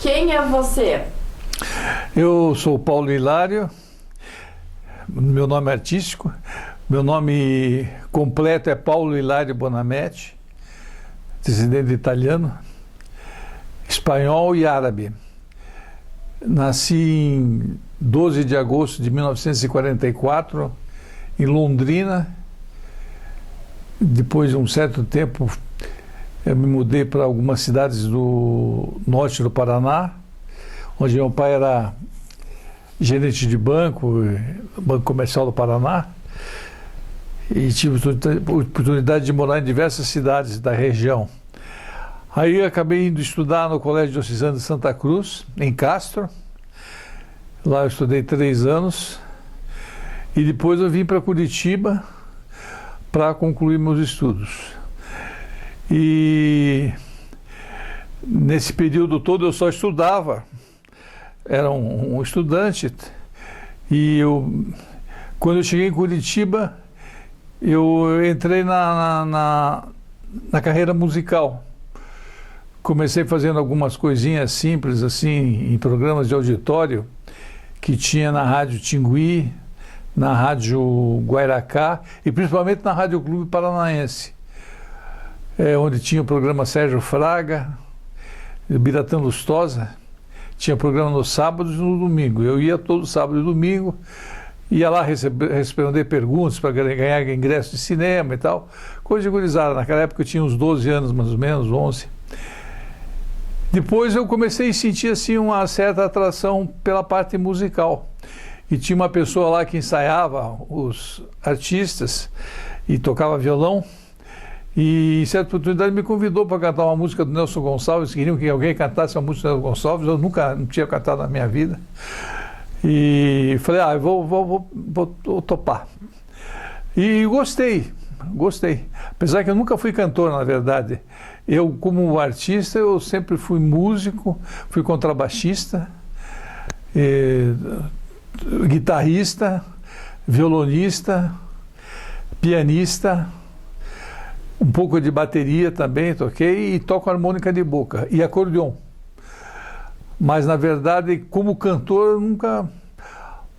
Quem é você? Eu sou Paulo Hilário, meu nome é artístico, meu nome completo é Paulo Hilário Bonametti, descendente italiano, espanhol e árabe. Nasci em 12 de agosto de 1944, em Londrina. Depois de um certo tempo, eu me mudei para algumas cidades do norte do Paraná, onde meu pai era gerente de banco comercial do Paraná, e tive a oportunidade de morar em diversas cidades da região. Aí eu acabei indo estudar no Colégio Diocesano de Santa Cruz, em Castro. Lá eu estudei 3 anos, e depois eu vim para Curitiba para concluir meus estudos. E nesse período todo eu só estudava, era um estudante, e quando eu cheguei em Curitiba, eu entrei na carreira musical. Comecei fazendo algumas coisinhas simples, assim, em programas de auditório, que tinha na Rádio Tingui, na Rádio Guairacá, e principalmente na Rádio Clube Paranaense, onde tinha o programa Sérgio Fraga, Biratã Lustosa. Tinha programa nos sábados e no domingo. Eu ia todo sábado e domingo, ia lá responder perguntas para ganhar ingresso de cinema e tal. Coisa de gurizada. Naquela época eu tinha uns 12 anos, mais ou menos, 11. Depois eu comecei a sentir assim uma certa atração pela parte musical. E tinha uma pessoa lá que ensaiava os artistas e tocava violão. E em certa oportunidade me convidou para cantar uma música do Nelson Gonçalves. Queriam que alguém cantasse a música do Nelson Gonçalves. Eu nunca não tinha cantado na minha vida. E falei, eu vou topar. E gostei. Apesar que eu nunca fui cantor, na verdade. Eu, como artista, eu sempre fui músico, fui contrabaixista, guitarrista, violonista, pianista, um pouco de bateria também toquei, e toco harmônica de boca e acordeon. Mas, na verdade, como cantor, eu nunca...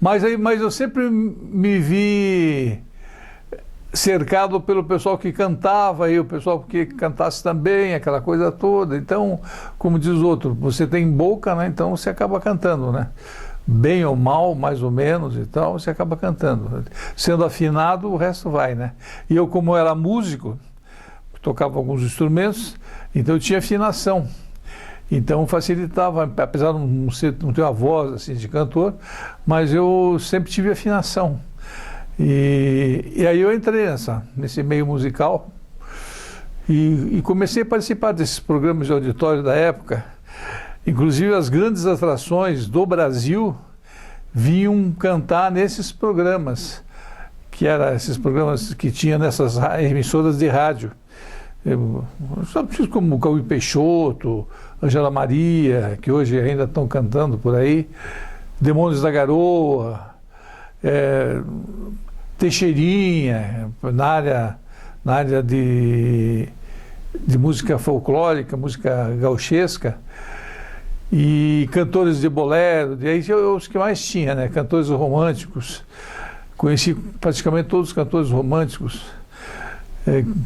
Mas eu sempre me vi cercado pelo pessoal que cantava, e o pessoal que cantasse também, aquela coisa toda. Então, como diz o outro, você tem boca, né? Então você acaba cantando, né? Bem ou mal, mais ou menos e tal, você acaba cantando. Sendo afinado, o resto vai, né? E eu, como era músico, tocava alguns instrumentos, então eu tinha afinação. Então facilitava, apesar de não ter uma voz assim, de cantor, mas eu sempre tive afinação. E aí eu entrei nesse meio musical e comecei a participar desses programas de auditório da época. Inclusive as grandes atrações do Brasil vinham cantar nesses programas, que eram esses programas que tinha nessas emissoras de rádio. Como Cauê Peixoto, Ângela Maria, que hoje ainda estão cantando por aí, Demônios da Garoa, Teixeirinha, na área de música folclórica, música gauchesca, e cantores de bolero, e aí os que mais tinha, né? Cantores românticos. Conheci praticamente todos os cantores românticos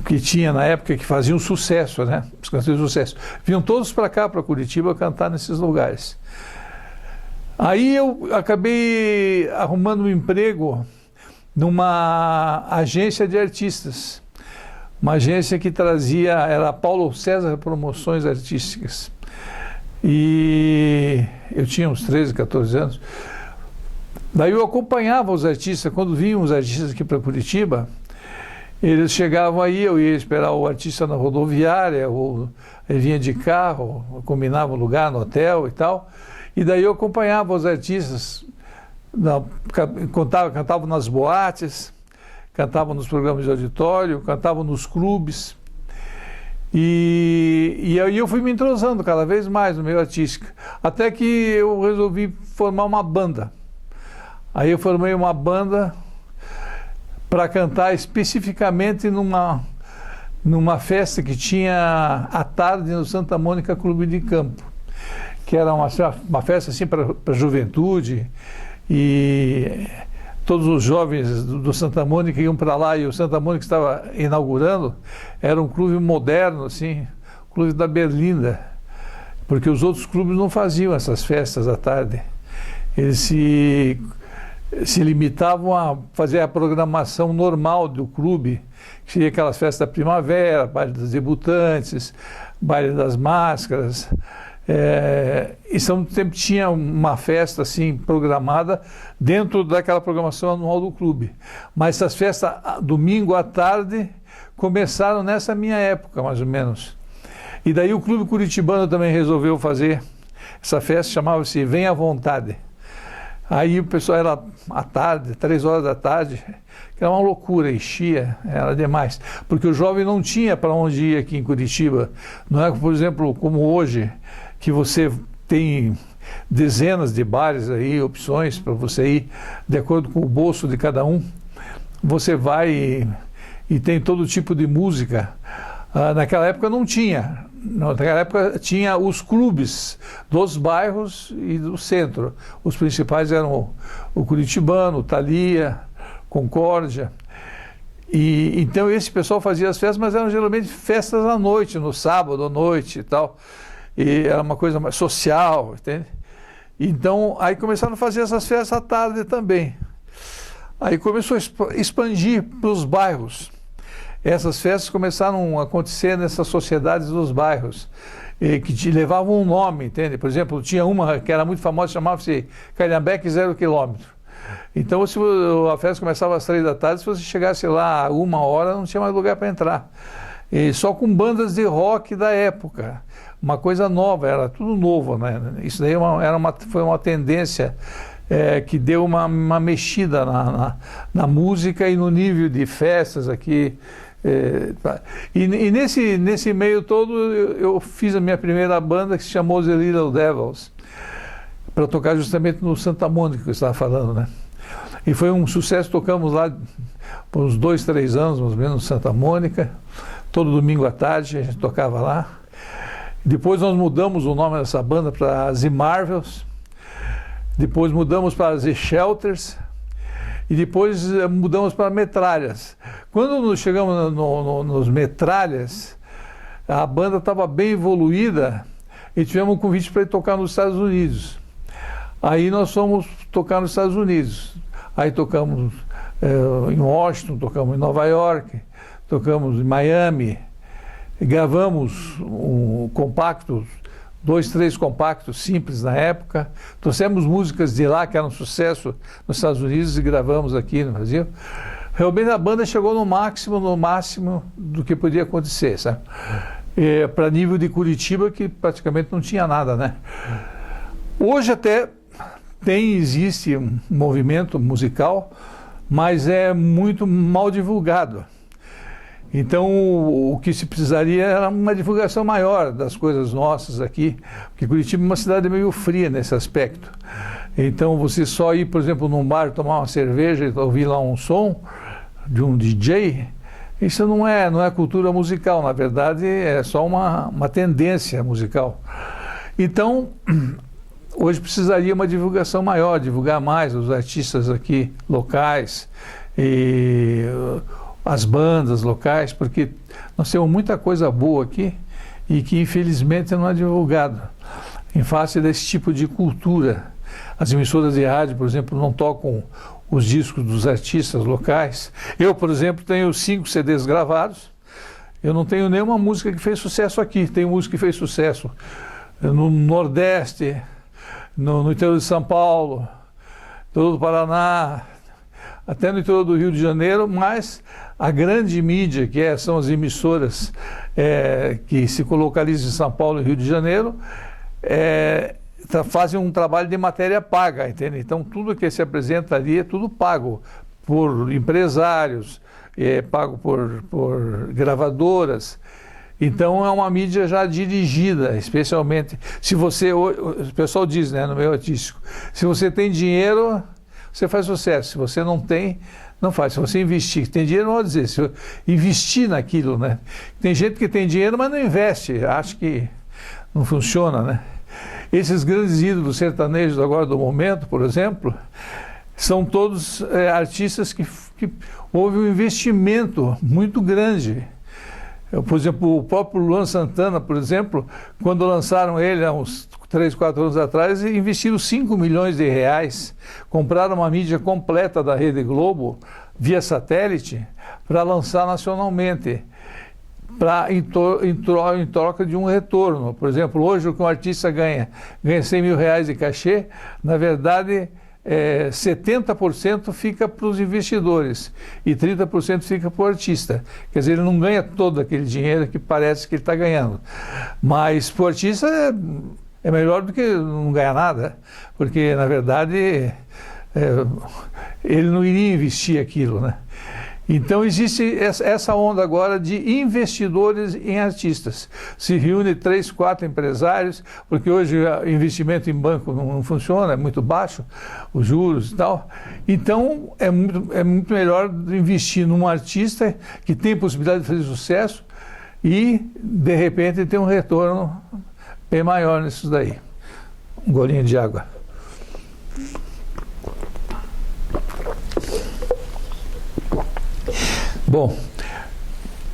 que tinha na época, que faziam sucesso, né? Os cantores de sucesso. Vinham todos para cá, para Curitiba, cantar nesses lugares. Aí eu acabei arrumando um emprego numa agência de artistas. Uma agência que era Paulo César Promoções Artísticas. E eu tinha uns 13, 14 anos. Daí eu acompanhava os artistas. Quando vinham os artistas aqui para Curitiba, eles chegavam aí, eu ia esperar o artista na rodoviária, ou ele vinha de carro, combinava o lugar no hotel e tal. E daí eu acompanhava os artistas, cantavam nas boates, cantavam nos programas de auditório, cantavam nos clubes. E aí eu fui me entrosando cada vez mais no meio artístico, até que eu resolvi formar uma banda. Aí eu formei uma banda para cantar especificamente numa festa que tinha à tarde no Santa Mônica Clube de Campo, que era uma festa assim para a juventude, e todos os jovens do Santa Mônica iam para lá, e o Santa Mônica estava inaugurando, era um clube moderno, assim, clube da Berlinda, porque os outros clubes não faziam essas festas à tarde. Eles se limitavam a fazer a programação normal do clube, que seria aquelas festas da primavera, baile dos debutantes, baile das máscaras. E sempre tinha uma festa assim programada dentro daquela programação anual do clube. Mas essas festas, domingo à tarde, começaram nessa minha época, mais ou menos. E daí o Clube Curitibano também resolveu fazer essa festa, chamava-se Vem à Vontade. Aí o pessoal era à tarde, 3 horas da tarde, que era uma loucura, enchia, era demais. Porque o jovem não tinha para onde ir aqui em Curitiba. Não é, por exemplo, como hoje, que você tem dezenas de bares aí, opções para você ir de acordo com o bolso de cada um. Você vai e tem todo tipo de música. Naquela época não tinha. Naquela época tinha os clubes dos bairros e do centro. Os principais eram o Curitibano, o Thalia, Concórdia. E então esse pessoal fazia as festas, mas eram geralmente festas à noite, no sábado à noite e tal. E era uma coisa mais social, entende? Então aí começaram a fazer essas festas à tarde também. Aí começou a expandir para os bairros. Essas festas começaram a acontecer nessas sociedades dos bairros, que levavam um nome, entende? Por exemplo, tinha uma que era muito famosa, chamava-se Calhambeque 0 km. Então, se a festa começava às 3 da tarde, se você chegasse lá a 1 hora, não tinha mais lugar para entrar. E só com bandas de rock da época. Uma coisa nova, era tudo novo, né? Isso daí foi uma tendência que deu uma mexida na música e no nível de festas aqui. E nesse meio todo eu fiz a minha primeira banda, que se chamou The Little Devils, para tocar justamente no Santa Mônica, que eu estava falando, né? E foi um sucesso, tocamos lá por uns 2, 3 anos, mais ou menos, no Santa Mônica, todo domingo à tarde a gente tocava lá. Depois nós mudamos o nome dessa banda para The Marvels, depois mudamos para The Shelters, e depois mudamos para Metralhas. Quando nós chegamos nos Metralhas, a banda estava bem evoluída e tivemos um convite para ir tocar nos Estados Unidos. Aí nós fomos tocar nos Estados Unidos. Aí tocamos em Washington, tocamos em Nova York, tocamos em Miami, gravamos um compacto, 2, 3 compactos simples na época, trouxemos músicas de lá que eram um sucesso nos Estados Unidos e gravamos aqui no Brasil. Realmente a banda chegou no máximo do que podia acontecer, sabe? Para nível de Curitiba, que praticamente não tinha nada, né? Hoje até existe um movimento musical, mas é muito mal divulgado. Então, o que se precisaria era uma divulgação maior das coisas nossas aqui, porque Curitiba é uma cidade meio fria nesse aspecto. Então, você só ir, por exemplo, num bar, tomar uma cerveja e ouvir lá um som de um DJ, isso não é cultura musical, na verdade é só uma tendência musical. Então, hoje precisaria uma divulgação maior, divulgar mais os artistas aqui locais e as bandas locais, porque nós temos muita coisa boa aqui e que infelizmente não é divulgado em face desse tipo de cultura. As emissoras de rádio, por exemplo, não tocam os discos dos artistas locais. Eu, por exemplo, tenho 5 CDs gravados, eu não tenho nenhuma música que fez sucesso aqui. Tem música que fez sucesso no Nordeste, no interior de São Paulo, todo o Paraná, até no interior do Rio de Janeiro, mas a grande mídia, que são as emissoras que se localizam em São Paulo e Rio de Janeiro, fazem um trabalho de matéria paga, entende? Então tudo que se apresenta ali é tudo pago por empresários, pago por gravadoras. Então é uma mídia já dirigida, especialmente se você, o pessoal diz, né, no meio artístico, se você tem dinheiro, você faz sucesso. Se você não tem, não faz. Se você investir, tem dinheiro, não vou dizer, se investir naquilo, né? Tem gente que tem dinheiro, mas não investe, acha que não funciona, né? Esses grandes ídolos sertanejos agora do momento, por exemplo, são todos artistas que houve um investimento muito grande. Por exemplo, o próprio Luan Santana, por exemplo, quando lançaram ele há uns 3, 4 anos atrás, investiram 5 milhões de reais, compraram uma mídia completa da Rede Globo, via satélite, para lançar nacionalmente, em troca de um retorno. Por exemplo, hoje o que um artista ganha 100 mil reais de cachê, na verdade, 70% fica para os investidores e 30% fica para o artista. Quer dizer, ele não ganha todo aquele dinheiro que parece que ele está ganhando. Mas para o artista é melhor do que não ganhar nada, porque, na verdade, ele não iria investir aquilo, né? Então existe essa onda agora de investidores em artistas. Se reúne 3, 4 empresários, porque hoje o investimento em banco não funciona, é muito baixo, os juros e tal. Então é muito melhor investir num artista que tem possibilidade de fazer sucesso e, de repente, ter um retorno bem maior nisso daí. Um golinho de água. Bom,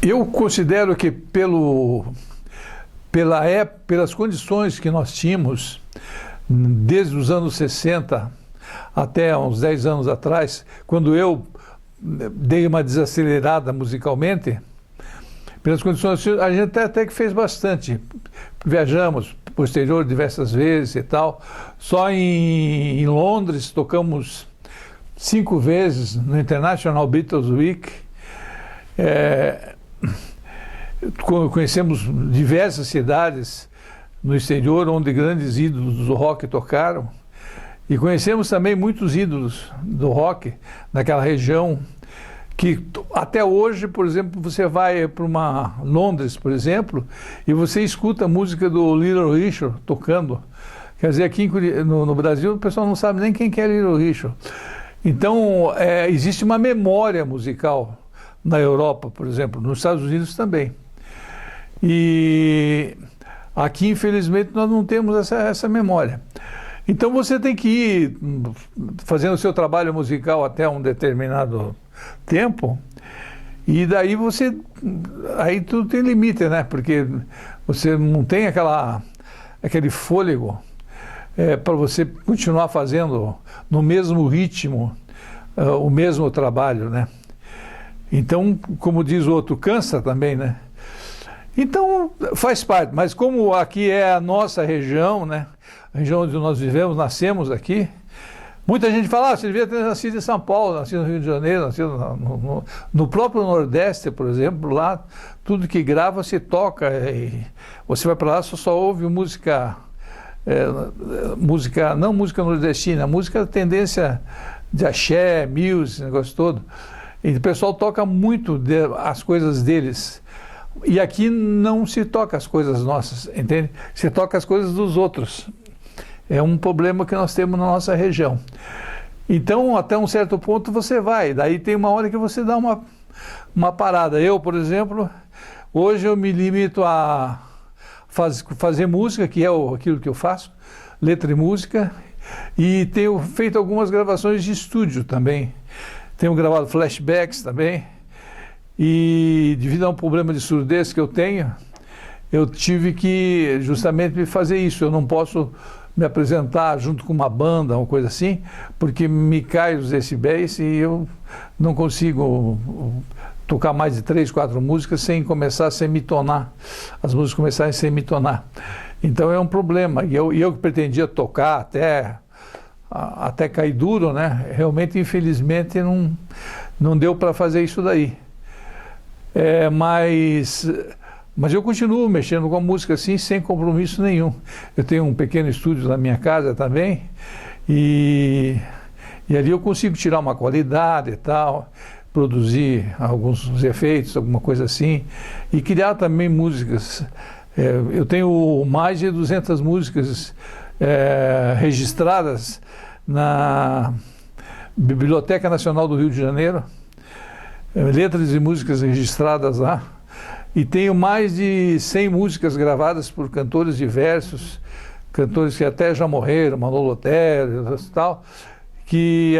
eu considero que pelas condições que nós tínhamos, desde os anos 60 até uns 10 anos atrás, quando eu dei uma desacelerada musicalmente, pelas condições, a gente até que fez bastante. Viajamos para o exterior diversas vezes e tal. Só em Londres tocamos 5 vezes no International Beatles Week. Conhecemos diversas cidades no exterior onde grandes ídolos do rock tocaram e conhecemos também muitos ídolos do rock naquela região que até hoje, por exemplo, você vai para Londres, por exemplo, e você escuta a música do Little Richard tocando. Quer dizer, aqui no Brasil o pessoal não sabe nem quem que é Little Richard. Então existe uma memória musical na Europa, por exemplo, nos Estados Unidos também. E aqui, infelizmente, nós não temos essa memória. Então você tem que ir fazendo o seu trabalho musical até um determinado tempo, e daí aí tudo tem limite, né? Porque você não tem aquele fôlego para você continuar fazendo no mesmo ritmo o mesmo trabalho, né? Então, como diz o outro, cansa também, né? Então, faz parte, mas como aqui é a nossa região, né? A região onde nós vivemos, nascemos aqui, muita gente fala, você devia ter nascido em São Paulo, nascido no Rio de Janeiro, nascido no próprio Nordeste, por exemplo, lá tudo que grava se toca, e você vai para lá, só ouve música, não música nordestina, música tendência de axé, music, negócio todo. E o pessoal toca muito as coisas deles. E aqui não se toca as coisas nossas, entende? Se toca as coisas dos outros. É um problema que nós temos na nossa região. Então, até um certo ponto você vai. Daí tem uma hora que você dá uma parada. Eu, por exemplo, hoje eu me limito a fazer música, que é aquilo que eu faço, letra e música. E tenho feito algumas gravações de estúdio também. Tenho gravado flashbacks também, e devido a um problema de surdez que eu tenho, eu tive que justamente fazer isso. Eu não posso me apresentar junto com uma banda, uma coisa assim, porque me cai os decibéis e eu não consigo tocar mais de 3, 4 músicas sem começar a semitonar, as músicas começarem a semitonar. Então é um problema, e eu que pretendia tocar até cair duro, né? Realmente, infelizmente, não deu para fazer isso daí. Mas eu continuo mexendo com a música assim, sem compromisso nenhum. Eu tenho um pequeno estúdio na minha casa também, e ali eu consigo tirar uma qualidade e tal, produzir alguns efeitos, alguma coisa assim, e criar também músicas. Eu tenho mais de 200 músicas registradas na Biblioteca Nacional do Rio de Janeiro, letras e músicas registradas lá, e tenho mais de 100 músicas gravadas por cantores diversos, cantores que até já morreram, Manolo Otero e tal,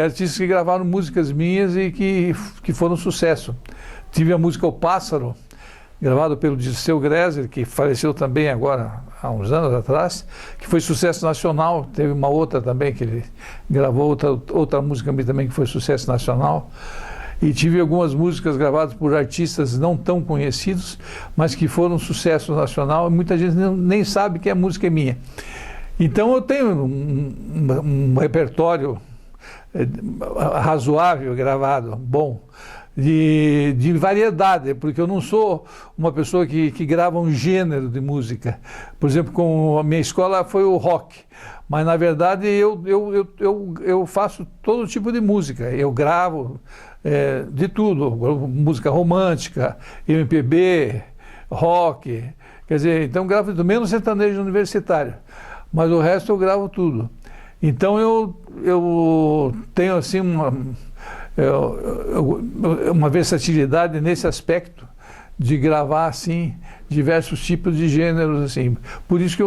artistas que gravaram músicas minhas e que foram sucesso. Tive a música O Pássaro, gravado pelo Dirceu Gresser, que faleceu também agora, há uns anos atrás, que foi sucesso nacional. Teve uma outra também, que ele gravou outra música também que foi sucesso nacional. E tive algumas músicas gravadas por artistas não tão conhecidos, mas que foram sucesso nacional, e muita gente nem sabe que a música é minha. Então eu tenho um repertório razoável gravado, bom, de variedade, porque eu não sou uma pessoa que grava um gênero de música. Por exemplo, com a minha escola foi o rock, mas na verdade eu faço todo tipo de música. Eu gravo de tudo, música romântica, MPB, rock, quer dizer, então gravo do menos sertanejo universitário, mas o resto eu gravo tudo. Então eu tenho assim uma versatilidade nesse aspecto de gravar assim diversos tipos de gêneros assim. Por isso que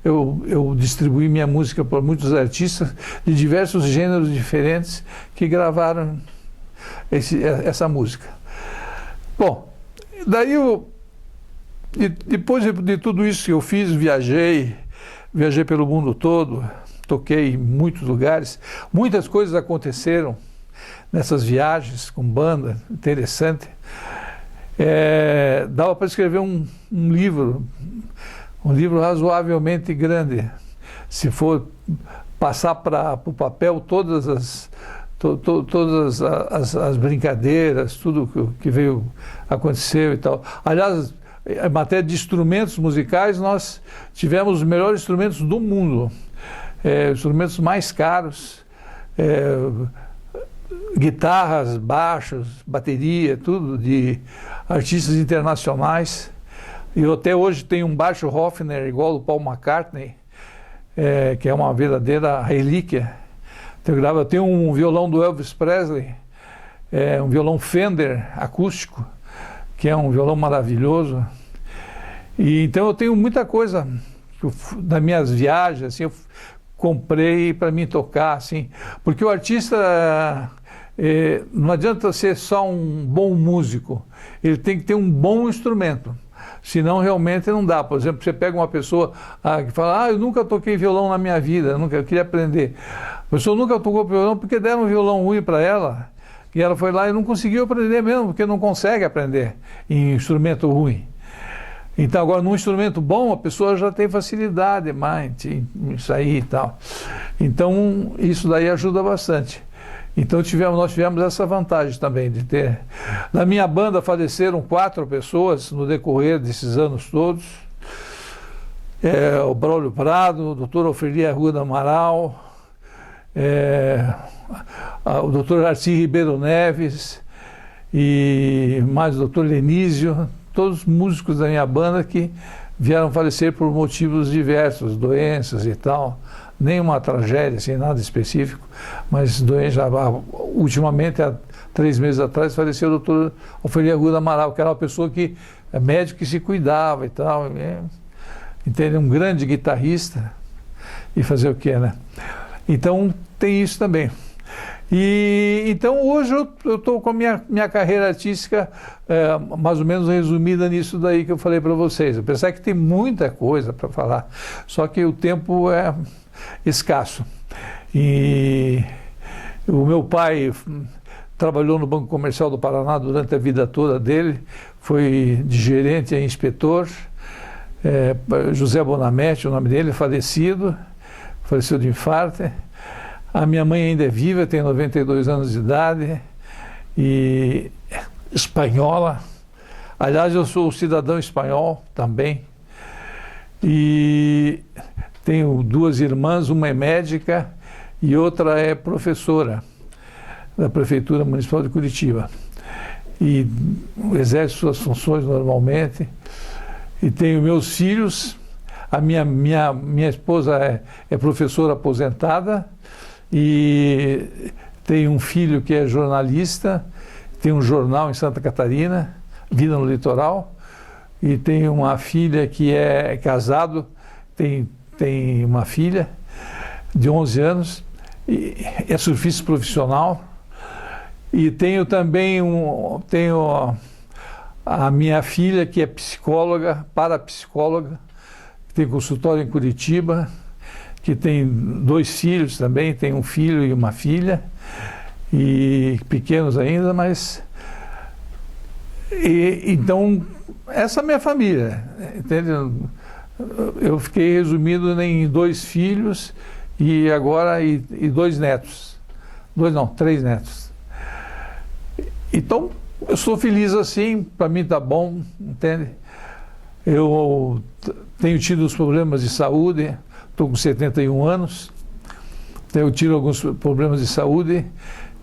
eu distribuí minha música para muitos artistas de diversos gêneros diferentes que gravaram essa música. Bom, daí depois de tudo isso que eu fiz, viajei pelo mundo todo, toquei em muitos lugares, muitas coisas aconteceram nessas viagens com banda, interessante. Dava para escrever um livro razoavelmente grande, se for passar para o papel todas as brincadeiras, tudo que aconteceu e tal. Aliás, em matéria de instrumentos musicais, nós tivemos os melhores instrumentos do mundo, instrumentos mais caros, guitarras, baixos, bateria, tudo de artistas internacionais. Eu até hoje tenho um baixo Hofner igual ao do Paul McCartney, que é uma verdadeira relíquia. Eu tenho um violão do Elvis Presley, um violão Fender acústico, que é um violão maravilhoso. E então eu tenho muita coisa nas minhas viagens, assim, eu comprei para mim tocar, assim, porque o artista não adianta ser só um bom músico, ele tem que ter um bom instrumento, senão realmente não dá. Por exemplo, você pega uma pessoa que fala, eu nunca toquei violão na minha vida, eu queria aprender. A pessoa nunca tocou violão porque deram um violão ruim para ela, e ela foi lá e não conseguiu aprender mesmo, porque não consegue aprender em instrumento ruim. Então agora num instrumento bom a pessoa já tem facilidade mais isso aí e tal. Então isso daí ajuda bastante. Então nós tivemos essa vantagem também de ter. Na minha banda faleceram 4 pessoas no decorrer desses anos todos. O Braulio Prado, o Dr. Alfredi Arruda Amaral, o Dr. Arci Ribeiro Neves e mais o Dr. Lenísio, todos músicos da minha banda que vieram falecer por motivos diversos, doenças e tal. Nenhuma tragédia, assim, nada específico, mas doença. Ultimamente, há 3 meses atrás, faleceu o Dr. Alfredi Arruda Amaral, que era uma pessoa que é médico que se cuidava e tal. Entende? Um grande guitarrista. E fazer o quê, né? Então, tem isso também. E então hoje eu estou com a minha carreira artística mais ou menos resumida nisso daí que eu falei para vocês. Apesar que tem muita coisa para falar, só que o tempo é escasso. E o meu pai trabalhou no Banco Comercial do Paraná durante a vida toda dele, foi de gerente a inspetor. José Bonamete, o nome dele, faleceu de infarto. A minha mãe ainda é viva, tem 92 anos de idade, e espanhola. Aliás, eu sou cidadão espanhol também. E tenho 2 irmãs, uma é médica e outra é professora da Prefeitura Municipal de Curitiba. E exerce suas funções normalmente. E tenho meus filhos. A minha esposa é professora aposentada. E tem um filho que é jornalista, tem um jornal em Santa Catarina, Vida no Litoral, e tem uma filha que é casado, tem tem uma filha de 11 anos, e é surfista profissional. E tenho também a minha filha, que é psicóloga, parapsicóloga, que tem consultório em Curitiba, que tem 2 filhos também, tem um filho e uma filha, e pequenos ainda, mas... então, essa é a minha família, entende? Eu fiquei resumido em 2 filhos e agora 2 netos. 2 não, 3 netos. Então, eu sou feliz assim, para mim tá bom, entende? Eu tenho tido os problemas de saúde, estou com 71 anos, tenho tido alguns problemas de saúde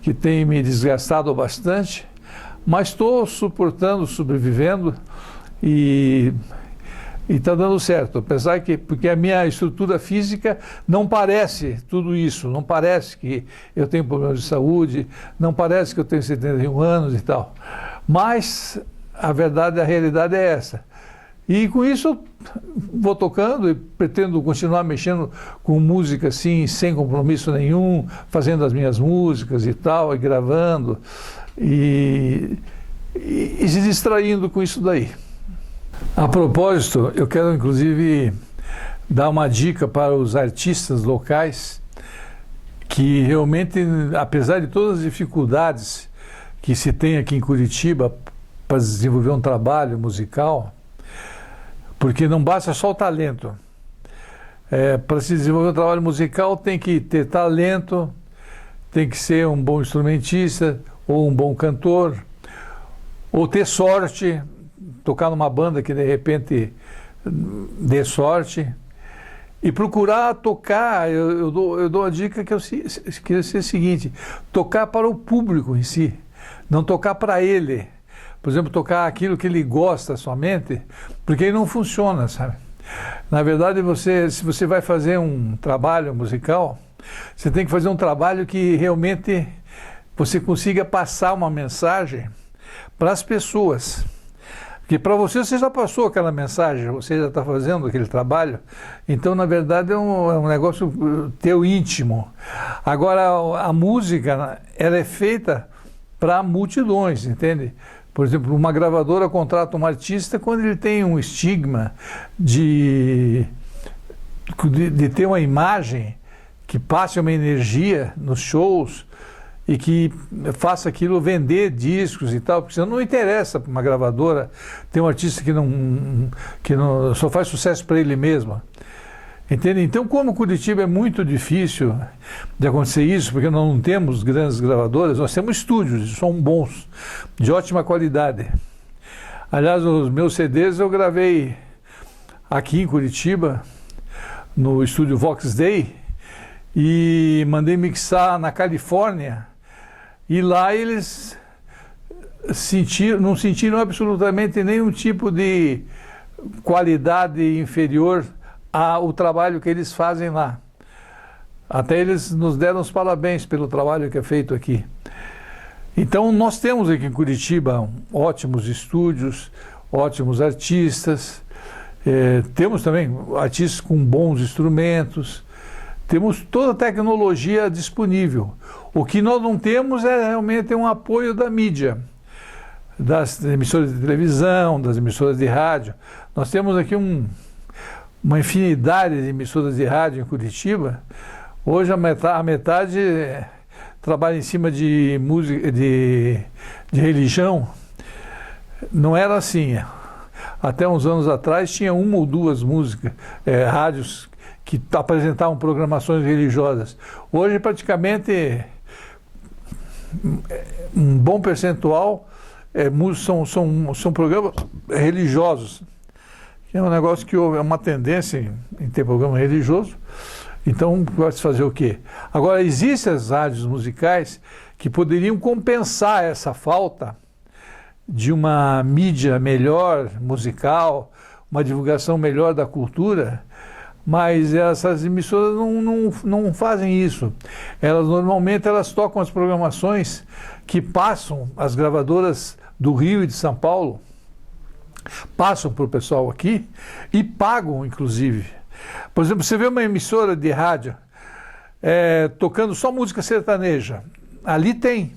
que têm me desgastado bastante, mas estou suportando, sobrevivendo e está dando certo, apesar que, porque a minha estrutura física não parece tudo isso, não parece que eu tenho problemas de saúde, não parece que eu tenho 71 anos e tal, mas a verdade, a realidade é essa. E com isso eu vou tocando e pretendo continuar mexendo com música assim, sem compromisso nenhum, fazendo as minhas músicas e tal, e gravando, e se distraindo com isso daí. A propósito, eu quero inclusive dar uma dica para os artistas locais que realmente, apesar de todas as dificuldades que se tem aqui em Curitiba para desenvolver um trabalho musical, porque não basta só o talento. Para se desenvolver um trabalho musical tem que ter talento, tem que ser um bom instrumentista ou um bom cantor, ou ter sorte, tocar numa banda que de repente dê sorte, e procurar tocar. Eu dou a dica que é o seguinte: tocar para o público em si, não tocar para ele. Por exemplo, tocar aquilo que ele gosta somente, porque aí não funciona, sabe? Na verdade, se você vai fazer um trabalho musical, você tem que fazer um trabalho que realmente você consiga passar uma mensagem para as pessoas. Porque para você já passou aquela mensagem, você já está fazendo aquele trabalho, então na verdade é um negócio teu íntimo. Agora a música, ela é feita para multidões, entende? Por exemplo, uma gravadora contrata um artista quando ele tem um estigma de ter uma imagem que passe uma energia nos shows e que faça aquilo vender discos e tal, porque senão não interessa para uma gravadora ter um artista que não só faz sucesso para ele mesmo. Entende? Então, como Curitiba é muito difícil de acontecer isso, porque nós não temos grandes gravadoras, nós temos estúdios, são bons, de ótima qualidade. Aliás, os meus CDs eu gravei aqui em Curitiba, no estúdio Vox Day, e mandei mixar na Califórnia, e lá eles não sentiram absolutamente nenhum tipo de qualidade inferior ao trabalho que eles fazem lá. Até eles nos deram os parabéns pelo trabalho que é feito aqui. Então nós temos aqui em Curitiba ótimos estúdios, ótimos artistas, temos também artistas com bons instrumentos, temos toda a tecnologia disponível. O que nós não temos é realmente um apoio da mídia, das emissoras de televisão, das emissoras de rádio. Nós temos aqui uma infinidade de emissoras de rádio em Curitiba. Hoje a metade trabalha em cima de música, de religião. Não era assim. Até uns anos atrás tinha 1 ou 2 rádios que apresentavam programações religiosas. Hoje praticamente um bom percentual são programas religiosos. É um negócio que houve uma tendência em ter programa religioso, então vai se fazer o quê? Agora, existem as rádios musicais que poderiam compensar essa falta de uma mídia melhor, musical, uma divulgação melhor da cultura, mas essas emissoras não fazem isso. Normalmente elas tocam as programações que passam, as gravadoras do Rio e de São Paulo, passam para o pessoal aqui e pagam, inclusive. Por exemplo, você vê uma emissora de rádio tocando só música sertaneja. Ali tem.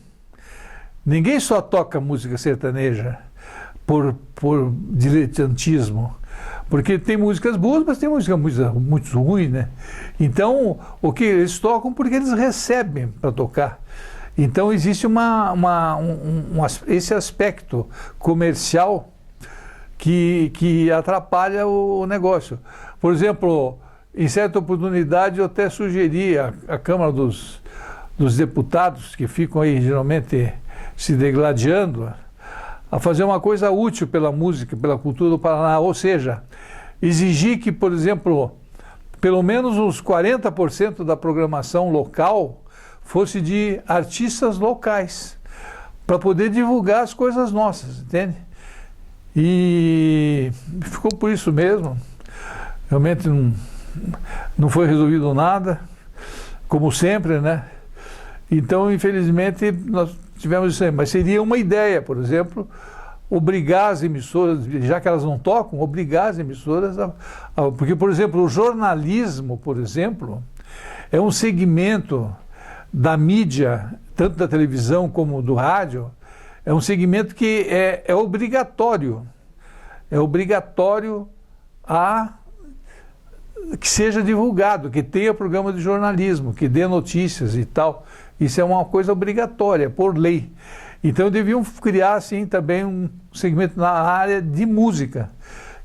Ninguém só toca música sertaneja por diletantismo. Porque tem músicas boas, mas tem música muito ruim, né? Então, o que eles tocam porque eles recebem para tocar. Então, existe esse aspecto comercial que atrapalha o negócio. Por exemplo, em certa oportunidade, eu até sugeri à Câmara dos Deputados, que ficam aí geralmente se degladiando, a fazer uma coisa útil pela música, pela cultura do Paraná, ou seja, exigir que, por exemplo, pelo menos uns 40% da programação local fosse de artistas locais, para poder divulgar as coisas nossas, entende? E ficou por isso mesmo. Realmente não foi resolvido nada, como sempre, né? Então, infelizmente, nós tivemos isso aí. Mas seria uma ideia, por exemplo, obrigar as emissoras, já que elas não tocam, obrigar as emissoras porque, por exemplo, o jornalismo, por exemplo, é um segmento da mídia, tanto da televisão como do rádio, é um segmento que é obrigatório. É obrigatório que seja divulgado, que tenha programa de jornalismo, que dê notícias e tal. Isso é uma coisa obrigatória, por lei. Então deviam criar, assim, também um segmento na área de música,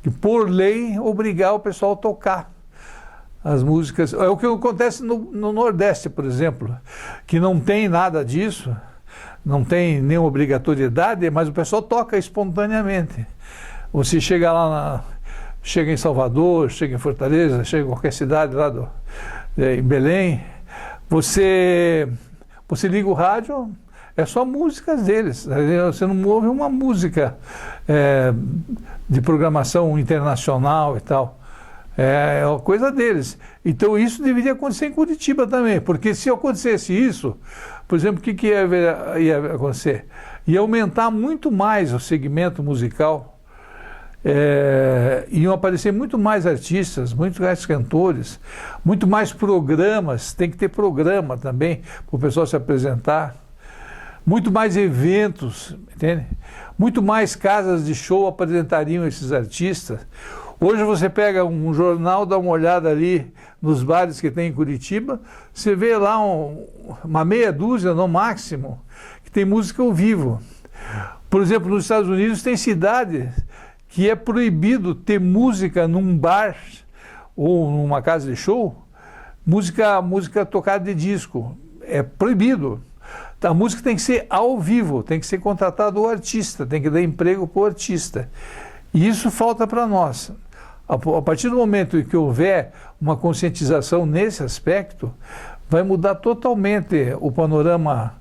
que por lei obrigar o pessoal a tocar as músicas. É o que acontece no Nordeste, por exemplo, que não tem nada disso, não tem nenhuma obrigatoriedade, mas o pessoal toca espontaneamente. Você chega lá, chega em Salvador, chega em Fortaleza, chega em qualquer cidade lá em Belém, você liga o rádio, é só músicas deles. Você não ouve uma música de programação internacional e tal. É uma coisa deles. Então isso deveria acontecer em Curitiba também, porque se acontecesse isso, por exemplo, o que ia acontecer? Ia aumentar muito mais o segmento musical, iam aparecer muito mais artistas, muito mais cantores, muito mais programas, tem que ter programa também para o pessoal se apresentar, muito mais eventos, entende? Muito mais casas de show apresentariam esses artistas. Hoje você pega um jornal, dá uma olhada ali nos bares que tem em Curitiba, você vê lá uma meia dúzia no máximo que tem música ao vivo. Por exemplo, nos Estados Unidos tem cidades que é proibido ter música num bar ou numa casa de show, música tocada de disco. É proibido. A música tem que ser ao vivo, tem que ser contratado o artista, tem que dar emprego para o artista. E isso falta para nós. A partir do momento em que houver uma conscientização nesse aspecto, vai mudar totalmente o panorama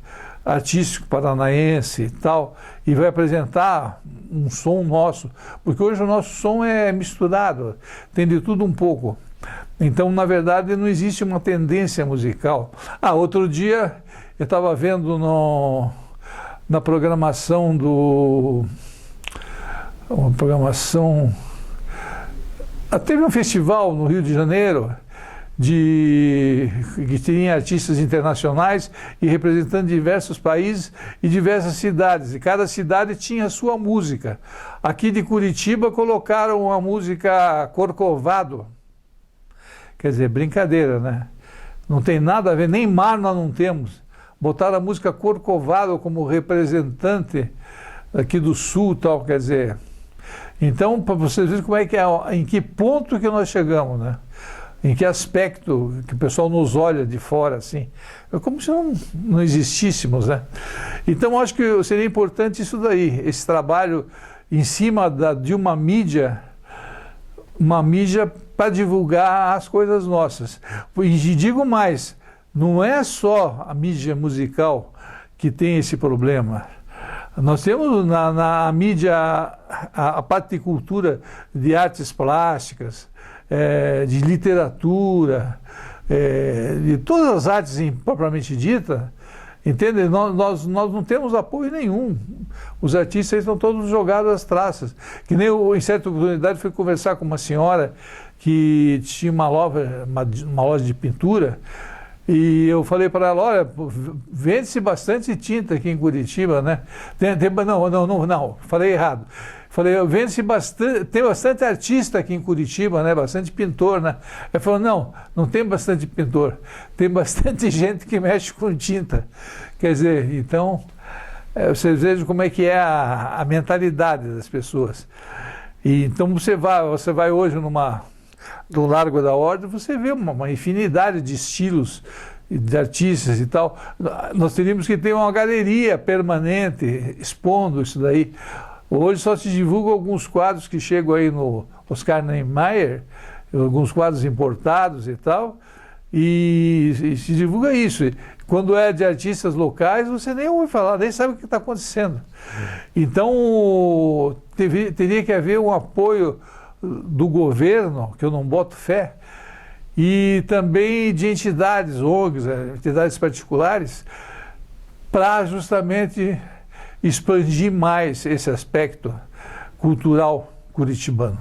artístico paranaense e tal, e vai apresentar um som nosso, porque hoje o nosso som é misturado, tem de tudo um pouco. Então, na verdade, não existe uma tendência musical. Outro dia eu estava vendo na programação teve um festival no Rio de Janeiro que tinha artistas internacionais e representantes de diversos países e diversas cidades. E cada cidade tinha a sua música. Aqui de Curitiba colocaram a música Corcovado. Quer dizer, brincadeira, né? Não tem nada a ver, nem mar nós não temos. Botaram a música Corcovado como representante aqui do Sul, tal, quer dizer. Então, para vocês verem como é que em que ponto que nós chegamos, né? Em que aspecto que o pessoal nos olha de fora, assim. É como se não existíssemos, né? Então, acho que seria importante isso daí, esse trabalho em cima de uma mídia para divulgar as coisas nossas. E digo mais, não é só a mídia musical que tem esse problema. Nós temos na mídia a parte de cultura, de artes plásticas, de literatura, de todas as artes propriamente dita, entende? Nós não temos apoio nenhum. Os artistas estão todos jogados às traças. Que nem eu, em certa oportunidade, fui conversar com uma senhora que tinha uma loja de pintura, e eu falei para ela, olha, vende-se bastante tinta aqui em Curitiba, né? Não, falei errado. Falei, vende-se bastante, tem bastante artista aqui em Curitiba, né? Bastante pintor, né? Ela falou, não tem bastante pintor, tem bastante gente que mexe com tinta. Quer dizer, então, vocês vejam como é que é a mentalidade das pessoas. E então você vai hoje no Largo da Ordem, você vê uma infinidade de estilos de artistas e tal. Nós teríamos que ter uma galeria permanente expondo isso daí. Hoje só se divulgam alguns quadros que chegam aí no Oscar Niemeyer, alguns quadros importados e tal, e se divulga isso. Quando é de artistas locais, você nem ouve falar, nem sabe o que está acontecendo. Então, teria que haver um apoio do governo, que eu não boto fé, e também de entidades, ONGs, entidades particulares, para justamente expandir mais esse aspecto cultural curitibano.